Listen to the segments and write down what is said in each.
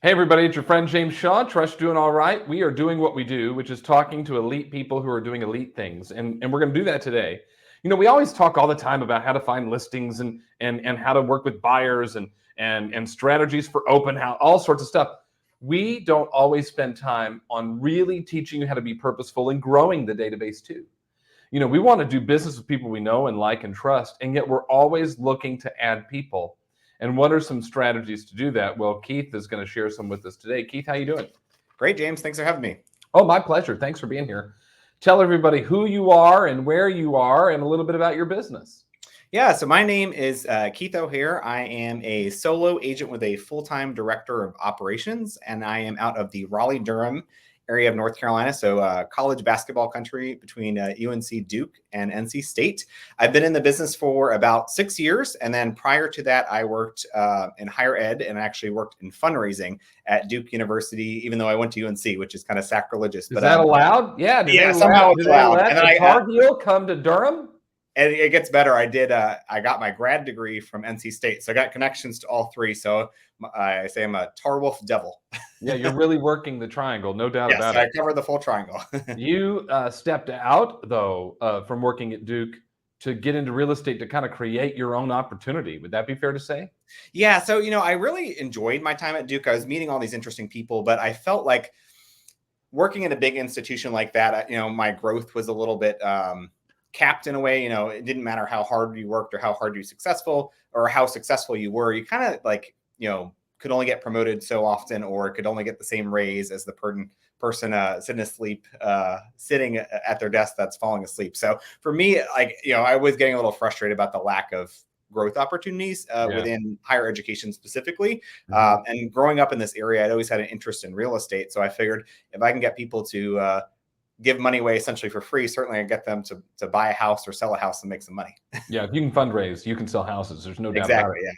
Hey everybody, it's your friend James Shaw. Trust you're doing all right. We are doing what we do, which is talking to elite people who are doing elite things. And we're going to do that today. You know, we always talk all the time about how to find listings and how to work with buyers and strategies for open house, all sorts of stuff. We don't always spend time on really teaching you how to be purposeful and growing the database too. You know, we want to do business with people we know and like and trust, and yet we're always looking to add people. And what are some strategies to do that? Well, Keith is going to share some with us today. Keith, how you doing? Great, James. Thanks for having me. Oh, my pleasure. Thanks for being here. Tell everybody who you are and where you are and a little bit about your business. Yeah, so my name is Keith O'Hare. I am a solo agent with a full-time director of operations, and I am out of the Raleigh-Durham area of North Carolina, so college basketball country between UNC Duke and NC State. I've been in the business for about 6 years, and then prior to that, I worked in higher ed and actually worked in fundraising at Duke University, even though I went to UNC, which is kind of sacrilegious. Is that allowed? Yeah. Somehow it's allowed. And then Tar Heel come to Durham? And it gets better. I got my grad degree from NC State, so I got connections to all three. So I say I'm a Tar Wolf devil. Yeah, you're really working the triangle, no doubt about it. I cover the full triangle. You stepped out, though, from working at Duke to get into real estate to kind of create your own opportunity. Would that be fair to say? Yeah. So, I really enjoyed my time at Duke. I was meeting all these interesting people, but I felt like working in a big institution like that, my growth was a little bit capped in a way. It didn't matter how hard you worked or how hard you successful or how successful you were. You kind of could only get promoted so often, or could only get the same raise as the person sitting at their desk that's falling asleep. So for me, I was getting a little frustrated about the lack of growth opportunities within higher education specifically. And growing up in this area, I'd always had an interest in real estate. So I figured if I can get people to give money away essentially for free, certainly I get them to buy a house or sell a house and make some money. Yeah, if you can fundraise, you can sell houses. There's no doubt about it. Yeah.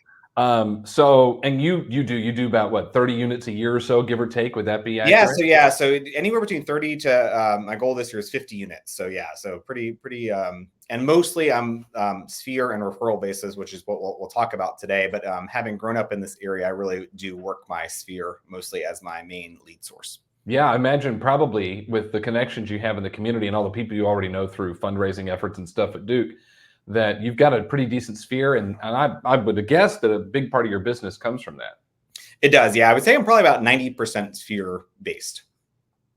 So, and you do about what, 30 units a year or so, give or take? Would that be accurate? So anywhere between 30 to my goal this year is 50 units. So so pretty and mostly I'm sphere and referral basis, which is what we'll talk about today. But having grown up in this area, I really do work my sphere mostly as my main lead source. Yeah, I imagine probably with the connections you have in the community and all the people you already know through fundraising efforts and stuff at Duke, that you've got a pretty decent sphere. And I would have guessed that a big part of your business comes from that. It does. Yeah, I would say I'm probably about 90% sphere based.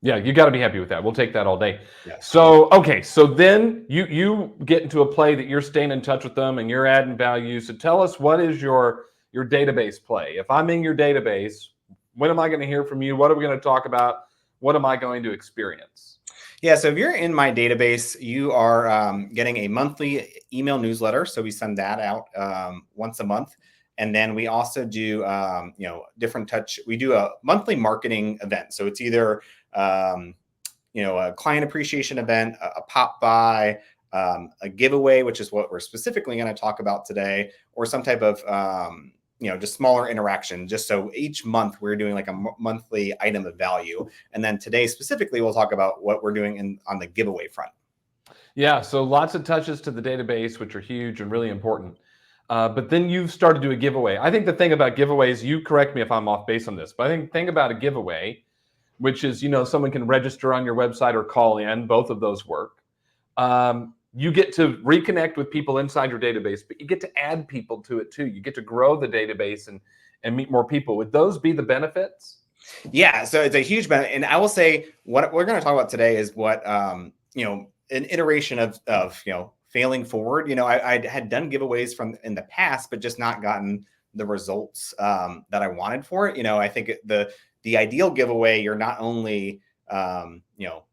Yeah, you got to be happy with that. We'll take that all day. Yes. So, okay. So then you get into a play that you're staying in touch with them and you're adding value. So tell us, what is your database play? If I'm in your database, when am I going to hear from you? What are we going to talk about? What am I going to experience? Yeah, so if you're in my database, you are getting a monthly email newsletter. So we send that out once a month. And then we also do, different touch. We do a monthly marketing event. So it's either, a client appreciation event, a pop by, a giveaway, which is what we're specifically going to talk about today, or some type of, just smaller interaction. Just so each month we're doing like a monthly item of value. And then today specifically, we'll talk about what we're doing on the giveaway front. Yeah, so lots of touches to the database, which are huge and really important. But then you've started to do a giveaway. I think the thing about giveaways, you correct me if I'm off base on this, but I think the thing about a giveaway, which is, someone can register on your website or call in, both of those work. You get to reconnect with people inside your database, but you get to add people to it too. You get to grow the database and meet more people. Would those be the benefits? Yeah, so it's a huge benefit. And I will say what we're going to talk about today is what, an iteration of failing forward. I had done giveaways in the past, but just not gotten the results that I wanted for it. I think the ideal giveaway, you're not only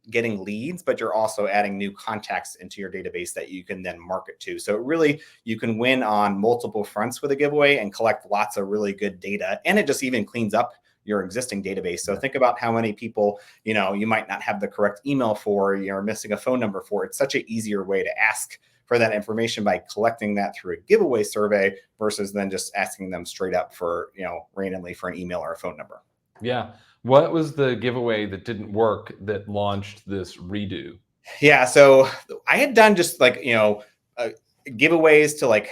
getting leads, but you're also adding new contacts into your database that you can then market to. So really, you can win on multiple fronts with a giveaway and collect lots of really good data. And it just even cleans up your existing database. So think about how many people, you might not have the correct email for, you're missing a phone number for. It's such an easier way to ask for that information by collecting that through a giveaway survey versus then just asking them straight up for, randomly for an email or a phone number. Yeah. What was the giveaway that didn't work that launched this redo? Yeah. So I had done just giveaways to like,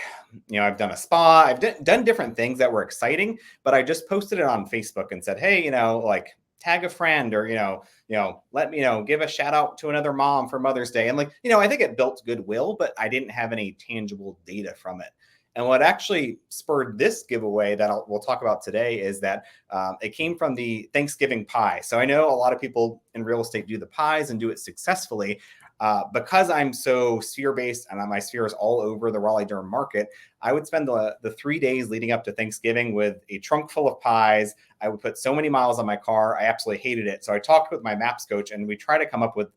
I've done a spa, I've done different things that were exciting, but I just posted it on Facebook and said, hey, like tag a friend, or, let me, give a shout out to another mom for Mother's Day. And like, I think it built goodwill, but I didn't have any tangible data from it. And what actually spurred this giveaway that we'll talk about today is that it came from the Thanksgiving pie. So I know a lot of people in real estate do the pies and do it successfully. Because I'm so sphere-based and my sphere is all over the Raleigh-Durham market, I would spend the 3 days leading up to Thanksgiving with a trunk full of pies. I would put so many miles on my car. I absolutely hated it. So I talked with my maps coach, and we try to come up with,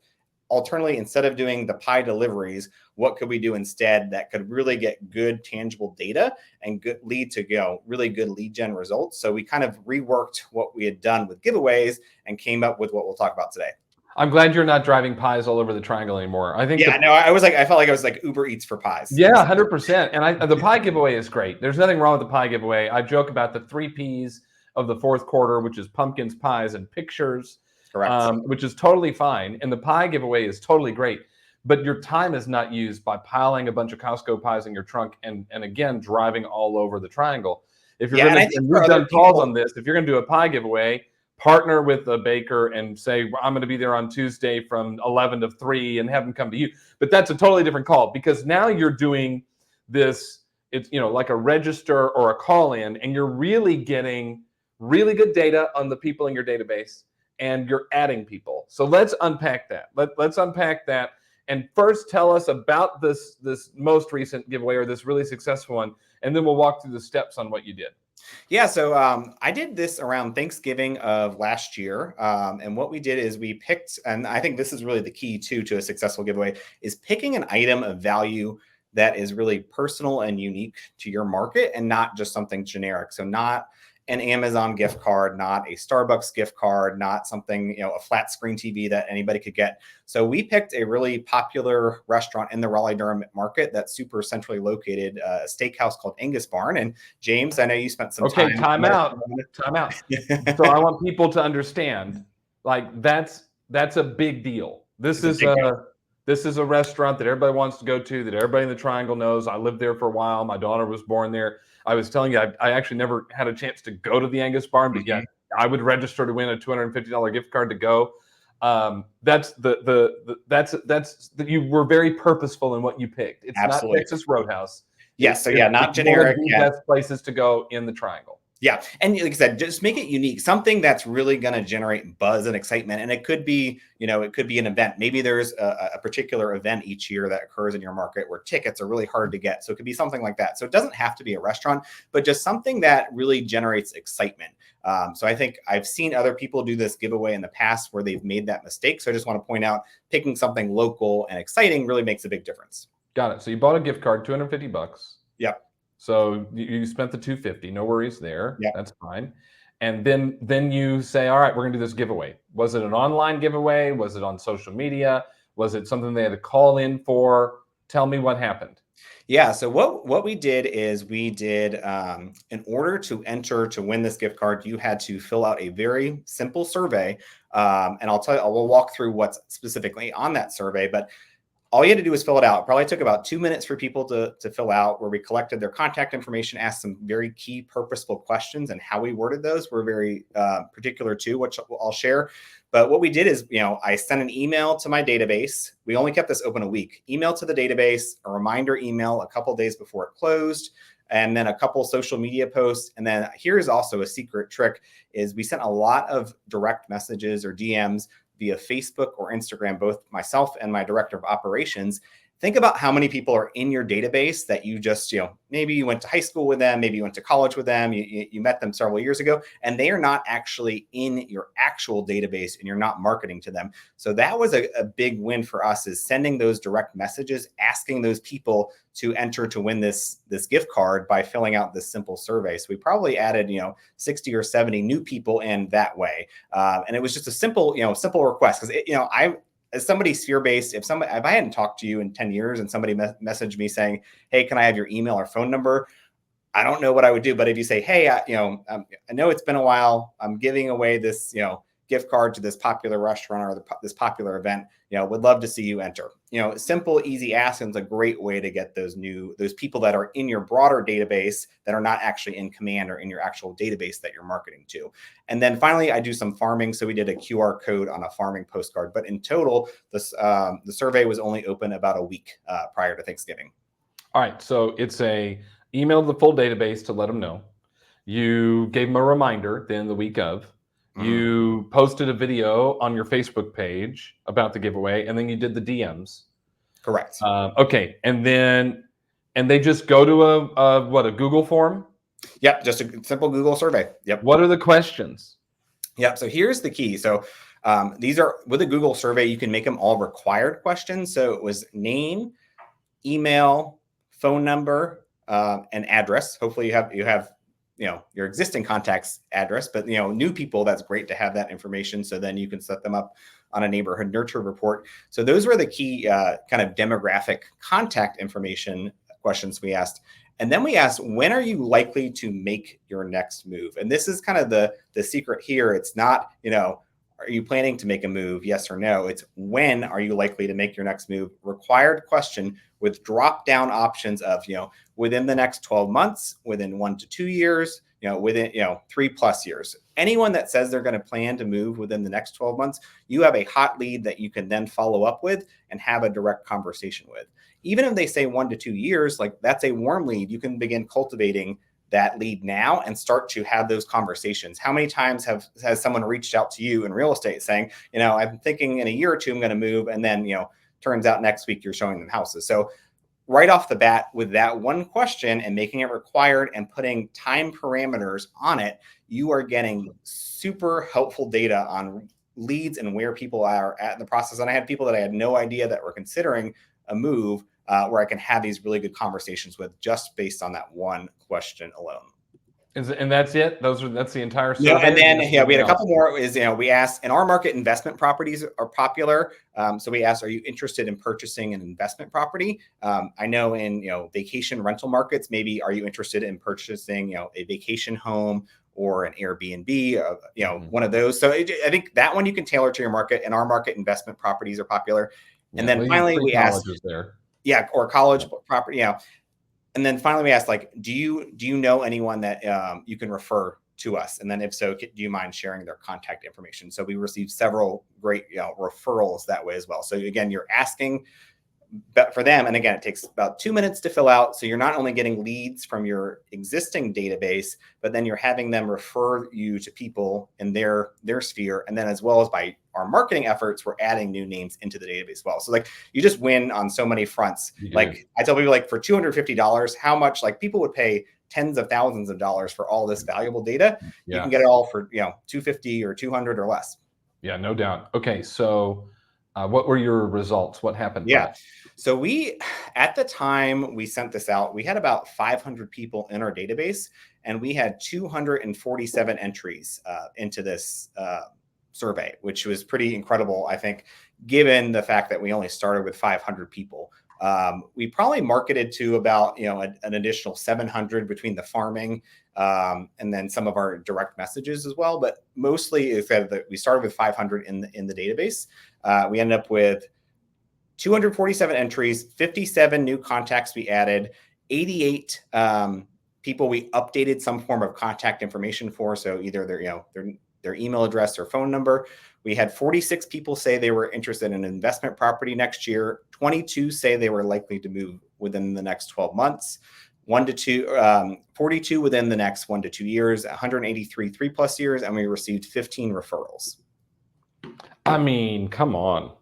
alternately, instead of doing the pie deliveries, what could we do instead that could really get good tangible data and lead to really good lead gen results. So we kind of reworked what we had done with giveaways and came up with what we'll talk about today. I'm glad you're not driving pies all over the triangle anymore. I think. Yeah, no, I felt like I was like Uber Eats for pies. Yeah, 100%. And the pie giveaway is great. There's nothing wrong with the pie giveaway. I joke about the 3 Ps of the fourth quarter, which is pumpkins, pies, and pictures. Correct. Which is totally fine. And the pie giveaway is totally great. But your time is not used by piling a bunch of Costco pies in your trunk and again, driving all over the triangle. If you're going to, and we've done calls on this, if you're going to do a pie giveaway, partner with a baker and say, well, I'm going to be there on Tuesday from 11 to 3 and have them come to you. But that's a totally different call, because now you're doing this, it's, like a register or a call in, and you're really getting really good data on the people in your database, and you're adding people. So let's unpack that. Let's unpack that. And first tell us about this most recent giveaway, or this really successful one, and then we'll walk through the steps on what you did. Yeah, so I did this around Thanksgiving of last year. And what we did is we picked, and I think this is really the key to a successful giveaway, is picking an item of value that is really personal and unique to your market and not just something generic. So not an Amazon gift card, not a Starbucks gift card, not something, a flat screen TV that anybody could get. So we picked a really popular restaurant in the Raleigh-Durham market that's super centrally located, a steakhouse called Angus Barn. And James, I know you spent some time. Okay, time out. So I want people to understand, like, that's a big deal. This is a restaurant that everybody wants to go to, that everybody in the triangle knows. I lived there for a while. My daughter was born there. I was telling you, I actually never had a chance to go to the Angus Barn, but yet I would register to win a $250 gift card to go. You were very purposeful in what you picked. It's Absolutely not Texas Roadhouse. Yes, so yeah, not generic. One of the best places to go in the triangle. Yeah. And like I said, just make it unique, something that's really going to generate buzz and excitement. And it could be, it could be an event. Maybe there's a particular event each year that occurs in your market where tickets are really hard to get. So it could be something like that. So it doesn't have to be a restaurant, but just something that really generates excitement. So I think I've seen other people do this giveaway in the past where they've made that mistake. So I just want to point out, picking something local and exciting really makes a big difference. Got it. So you bought a gift card, $250. Yep. So you spent the $250, no worries there. Yep. That's fine. And then you say, all right, we're going to do this giveaway. Was it an online giveaway? Was it on social media? Was it something they had to call in for? Tell me what happened. Yeah. So what we did is in order to enter to win this gift card, you had to fill out a very simple survey. And we'll walk through what's specifically on that survey, but all you had to do was fill it out. It probably took about 2 minutes for people to fill out, where we collected their contact information, asked some very key purposeful questions, and how we worded those were very particular too, which I'll share. But what we did is, I sent an email to my database. We only kept this open a week. Email to the database, a reminder email a couple days before it closed, and then a couple social media posts. And then here's also a secret trick, is we sent a lot of direct messages or DMs via Facebook or Instagram, both myself and my director of operations. Think about how many people are in your database that you just, maybe you went to high school with them, maybe you went to college with them, you met them several years ago, and they are not actually in your actual database and you're not marketing to them. So that was a big win for us, is sending those direct messages, asking those people to enter to win this gift card by filling out this simple survey. So we probably added, 60 or 70 new people in that way. And it was just a simple request, because as somebody sphere-based, if I hadn't talked to you in 10 years and somebody messaged me saying, hey, can I have your email or phone number? I don't know what I would do. But if you say, hey, I know it's been a while, I'm giving away this, gift card to this popular restaurant or this popular event. Would love to see you enter. Simple, easy ask, and it's a great way to get those people that are in your broader database that are not actually in Command or in your actual database that you're marketing to. And then finally, I do some farming. So we did a QR code on a farming postcard. But in total, the survey was only open about a week prior to Thanksgiving. All right. So it's a email the full database to let them know. You gave them a reminder then the week of. You posted a video on your Facebook page about the giveaway, and then you did the DMs. Correct. Okay. And they just go to a Google form? Yep. Just a simple Google survey. Yep. What are the questions? Yep. So here's the key. So these are, with a Google survey, you can make them all required questions. So it was name, email, phone number, and address. Hopefully you have your existing contacts address, but new people, that's great to have that information. So then you can set them up on a neighborhood nurture report. So those were the key kind of demographic contact information questions we asked. And then we asked, when are you likely to make your next move? And this is kind of the secret here. It's not, are you planning to make a move? Yes or no. It's when are you likely to make your next move? Required question with drop down options of, within the next 12 months, within 1 to 2 years, within, 3+ years. Anyone that says they're going to plan to move within the next 12 months, you have a hot lead that you can then follow up with and have a direct conversation with. Even if they say 1 to 2 years, like that's a warm lead, you can begin cultivating that lead now and start to have those conversations. How many times has someone reached out to you in real estate saying, I'm thinking in a year or two I'm going to move, and then turns out next week you're showing them houses. So right off the bat, with that one question and making it required and putting time parameters on it, you are getting super helpful data on leads and where people are at in the process. And I had people that I had no idea that were considering a move, where I can have these really good conversations with just based on that one question alone. And that's it? That's the entire survey? And then we had a couple more. We asked, in our market, investment properties are popular. So we asked, are you interested in purchasing an investment property? I know in vacation rental markets, maybe are you interested in purchasing a vacation home or an Airbnb, one of those. So I think that one you can tailor to your market. In our market, investment properties are popular. And then finally we asked, or college property, And then finally we asked, do you know anyone that you can refer to us? And then if so, do you mind sharing their contact information? So we received several great referrals that way as well. So again, you're asking for them. And again, it takes about 2 minutes to fill out. So you're not only getting leads from your existing database, but then you're having them refer you to people in their sphere. And then as well as by our marketing efforts, we're adding new names into the database as well. So you just win on so many fronts. I tell people for $250, how much people would pay tens of thousands of dollars for all this valuable data. Yeah. You can get it all for $250 or $200 or less. Yeah, no doubt. Okay, so what were your results? What happened? Yeah. So at the time we sent this out, we had about 500 people in our database, and we had 247 entries into this survey, which was pretty incredible, I think, given the fact that we only started with 500 people. We probably marketed to about an additional 700 between the farming and then some of our direct messages as well. But mostly is that we started with 500 in the database. We ended up with 247 entries, 57 new contacts we added, 88 people we updated some form of contact information for. So either their email address or phone number. We had 46 people say they were interested in an investment property next year. 22 say they were likely to move within the next 12 months. 42 within the next 1 to 2 years, 183 3+ years, and we received 15 referrals. I mean, come on.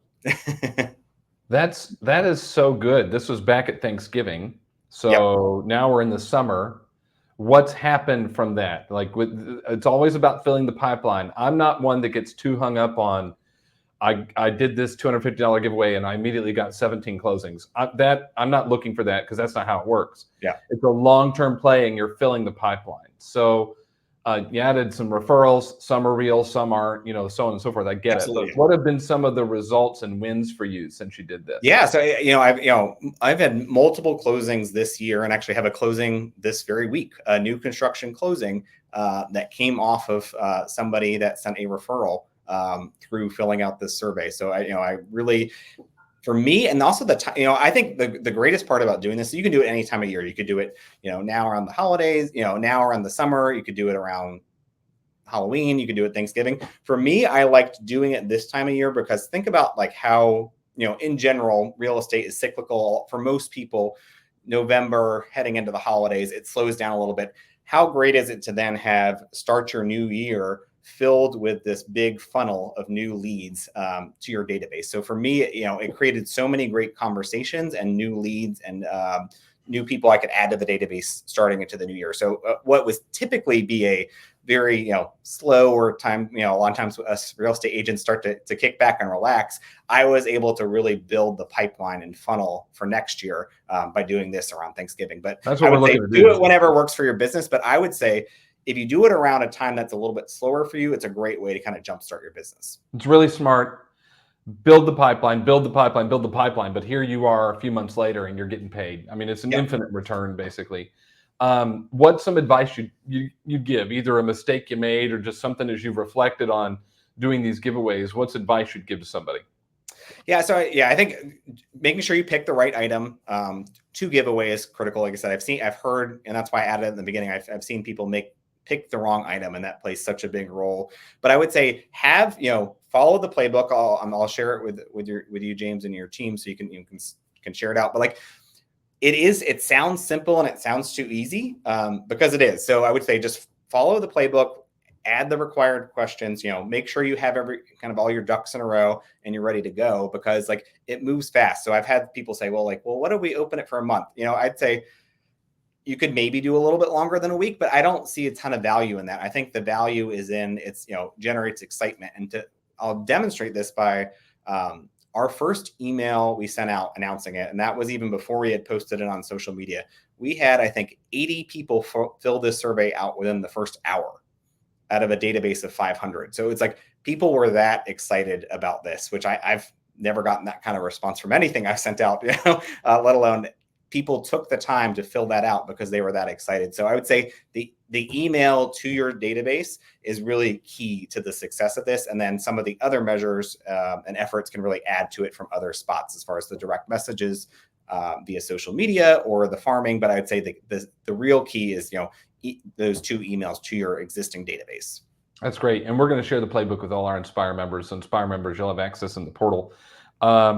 That is so good. This was back at Thanksgiving. So now we're in the summer. What's happened from that? It's always about filling the pipeline. I'm not one that gets too hung up on, I did this $250 giveaway and I immediately got 17 closings. I'm not looking for that, because that's not how it works. Yeah. It's a long-term play and you're filling the pipeline. So you added some referrals, some are real, some aren't, so on and so forth. I get Absolutely. it. But what have been some of the results and wins for you since you did this? Yeah. So, I've had multiple closings this year, and actually have a closing this very week, a new construction closing that came off of somebody that sent a referral. through filling out this survey. So I really, for me, and also the time, I think the greatest part about doing this, you can do it any time of year. You could do it, now around the holidays, now around the summer, you could do it around Halloween, you could do it Thanksgiving. For me, I liked doing it this time of year because think about like how, in general, real estate is cyclical for most people. November heading into the holidays, it slows down a little bit. How great is it to then start your new year filled with this big funnel of new leads to your database? So for me, it created so many great conversations and new leads and new people I could add to the database starting into the new year. So what was typically be a very, slow or time, a lot of times us real estate agents start to kick back and relax. I was able to really build the pipeline and funnel for next year by doing this around Thanksgiving. But That's what I we're would say looking to do do. it whenever works for your business. But I would say if you do it around a time that's a little bit slower for you, it's a great way to kind of jumpstart your business. It's really smart. Build the pipeline, build the pipeline, build the pipeline. But here you are a few months later and you're getting paid. I mean, it's an infinite return, basically. What's some advice you'd give, either a mistake you made or just something as you've reflected on doing these giveaways? What's advice you'd give to somebody? Yeah. So I think making sure you pick the right item to give away is critical. Like I said, I've heard, and that's why I added it in the beginning. I've seen people pick the wrong item, and that plays such a big role. But I would say follow the playbook. I'll share it with you, James, and your team, so you can share it out. But like it sounds simple and it sounds too easy because it is. So I would say just follow the playbook, add the required questions, make sure you have all your ducks in a row and you're ready to go, because like it moves fast. So I've had people say, well, what if we open it for a month? I'd say you could maybe do a little bit longer than a week, but I don't see a ton of value in that. I think the value is in generates excitement. And I'll demonstrate this by our first email we sent out announcing it, and that was even before we had posted it on social media. We had, I think, 80 people fill this survey out within the first hour out of a database of 500. So it's like people were that excited about this, which I've never gotten that kind of response from anything I've sent out, let alone people took the time to fill that out because they were that excited. So I would say the email to your database is really key to the success of this. And then some of the other measures and efforts can really add to it from other spots as far as the direct messages via social media or the farming. But I would say the real key is, those 2 emails to your existing database. That's great. And we're going to share the playbook with all our Inspire members. So Inspire members, you'll have access in the portal.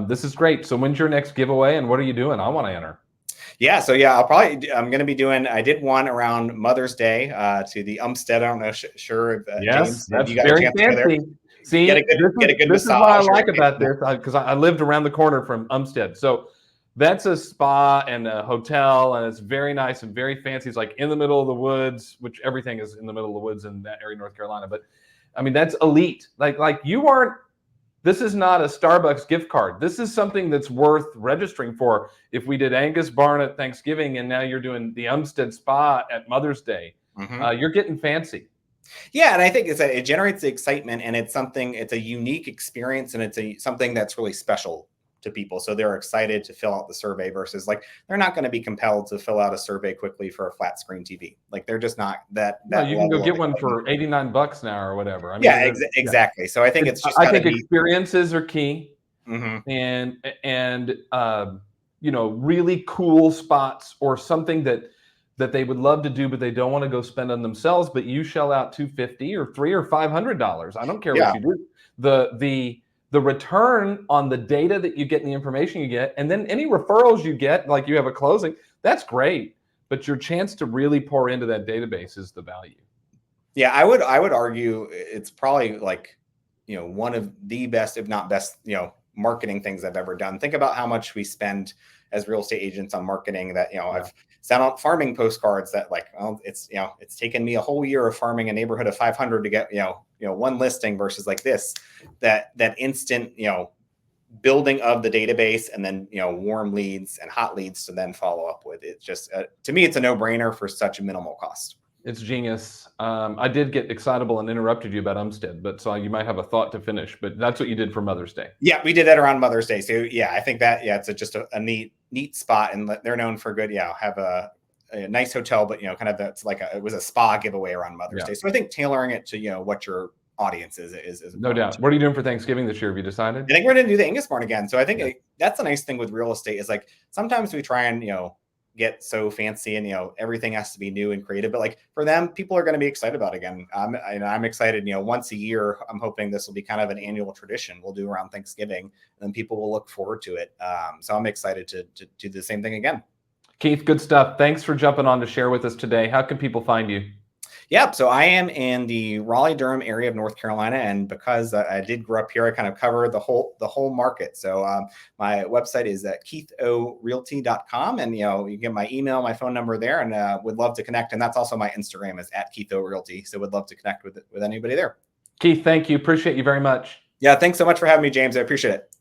This is great. So when's your next giveaway and what are you doing? I want to enter. Yeah. So I'm going to be doing, I did one around Mother's Day to the Umstead. I don't know, sure. Yes, James, that's you got very a chance to go there? fancy. See, Get a good this massage. is what I like about this, because I lived around the corner from Umstead. So that's a spa and a hotel, and it's very nice and very fancy. It's like in the middle of the woods, which everything is in the middle of the woods in that area, North Carolina. But I mean, that's elite. Like you aren't. This is not a Starbucks gift card. This is something that's worth registering for. If we did Angus Barn at Thanksgiving, and now you're doing the Umstead Spa at Mother's Day, you're getting fancy. Yeah, and I think it generates the excitement, and it's a unique experience, and it's something that's really special to people. So they're excited to fill out the survey versus like they're not going to be compelled to fill out a survey quickly for a flat screen TV. Like they're just not that. No, you can go get one for $89 now or whatever. I mean, yeah, exactly. So I think it's just. I think experiences are key, mm-hmm. and really cool spots or something that they would love to do, but they don't want to go spend on themselves. But you shell out $250 or $300 or $500. I don't care what you do. The return on the data that you get and the information you get, and then any referrals you get, like you have a closing, that's great. But your chance to really pour into that database is the value. Yeah, I would argue it's probably like, one of the best, if not best, marketing things I've ever done. Think about how much we spend as real estate agents on marketing that, I've sent out farming postcards that it's taken me a whole year of farming a neighborhood of 500 to get, one listing versus like this, that instant, building of the database and then, warm leads and hot leads to then follow up with. It's just, to me, it's a no-brainer for such a minimal cost. It's genius. I did get excitable and interrupted you about Umstead, but so you might have a thought to finish, but that's what you did for Mother's Day. Yeah, we did that around Mother's Day. So yeah, I think that, it's just a neat spot, and they're known for good, have a nice hotel, but kind of it was a spa giveaway around Mother's Day. So I think tailoring it to, what your audience is No important. doubt. What are you doing for Thanksgiving this year? Have you decided? I think we're going to do the Angus barn again. So I think Yeah. that's the nice thing with real estate is like sometimes we try and, get so fancy and, everything has to be new and creative. But like for them, people are going to be excited about it again. I'm excited, once a year, I'm hoping this will be kind of an annual tradition we'll do around Thanksgiving and then people will look forward to it. So I'm excited to do the same thing again. Keith, good stuff. Thanks for jumping on to share with us today. How can people find you? Yeah, so I am in the Raleigh-Durham area of North Carolina, and because I did grow up here, I kind of cover the whole market. So my website is at keithorealty.com, and you can get my email, my phone number there, and would love to connect. And that's also my Instagram is at keithorealty. So would love to connect with anybody there. Keith, thank you. Appreciate you very much. Yeah, thanks so much for having me, James. I appreciate it.